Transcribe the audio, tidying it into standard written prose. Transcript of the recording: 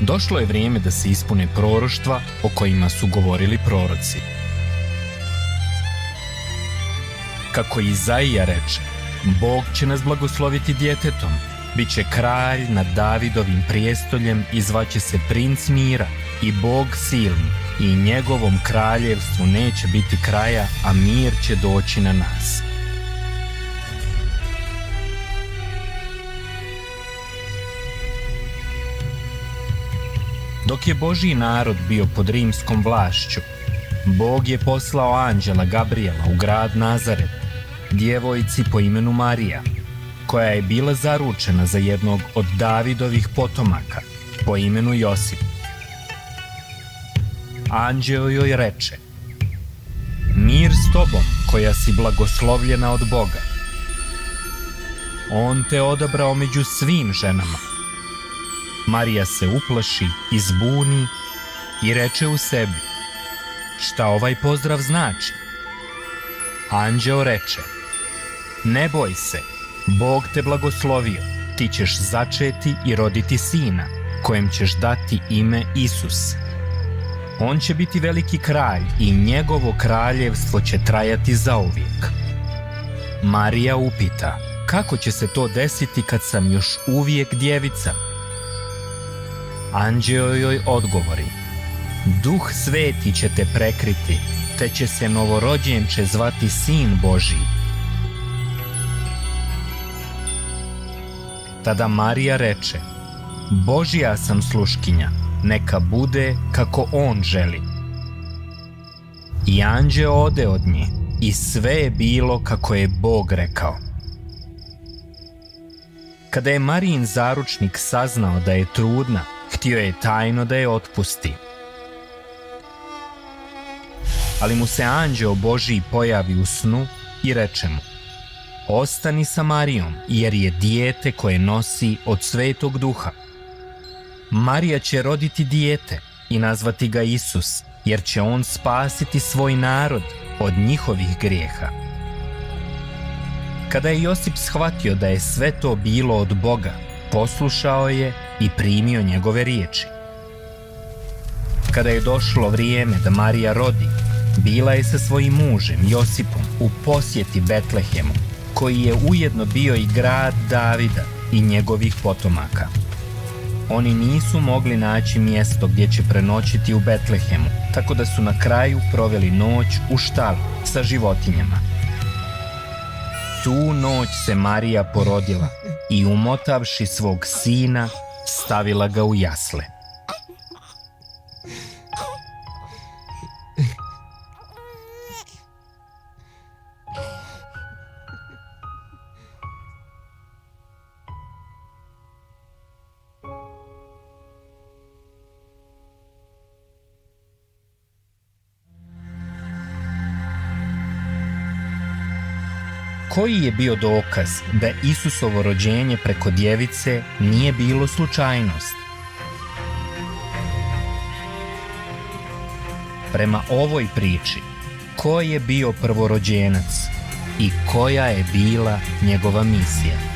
Došlo je vrijeme da se ispune proroštva o kojima su govorili proroci. Kako Izaija reče, Bog će nas blagosloviti djetetom, bit će kralj nad Davidovim prijestoljem i zvaće se princ mira i Bog silni, i njegovom kraljevstvu neće biti kraja, a mir će doći na nas. Dok je Božji narod bio pod rimskom vlašću, Bog je poslao anđela Gabrijela u grad Nazaret, djevojci po imenu Marija, koja je bila zaručena za jednog od Davidovih potomaka po imenu Josip. Anđeo joj reče: mir s tobom, koja si blagoslovljena od Boga. On te odabrao među svim ženama. Marija se uplaši i zbuni i reče u sebi: šta ovaj pozdrav znači? Anđeo reče: ne boj se, Bog te blagoslovio, ti ćeš začeti i roditi sina, kojem ćeš dati ime Isus. On će biti veliki kralj i njegovo kraljevstvo će trajati zauvijek. Marija upita: kako će se to desiti kad sam još uvijek djevica? Anđeo joj odgovori: Duh Sveti će te prekriti, te će se novorođenče zvati Sin Božji. Tada Marija reče: Božja sam sluškinja, neka bude kako on želi. I anđeo ode od nje, i sve je bilo kako je Bog rekao. Kada je Marijin zaručnik saznao da je trudna, htio je tajno da je otpusti. Ali mu se anđeo Božji pojavi u snu i reče mu: ostani sa Marijom, jer je dijete koje nosi od Svetog Duha. Marija će roditi dijete i nazvati ga Isus, jer će on spasiti svoj narod od njihovih grijeha. Kada je Josip shvatio da je sve to bilo od Boga, poslušao je i primio njegove riječi. Kada je došlo vrijeme da Marija rodi, bila je sa svojim mužem Josipom u posjeti Betlehemu, koji je ujedno bio i grad Davida i njegovih potomaka. Oni nisu mogli naći mjesto gdje će prenoćiti u Betlehemu, tako da su na kraju proveli noć u štali sa životinjama. Tu noć se Marija porodila i umotavši svog sina, stavila ga u jasle. Koji je bio dokaz da Isusovo rođenje preko djevice nije bilo slučajnost? Prema ovoj priči, ko je bio prvorođenac i koja je bila njegova misija?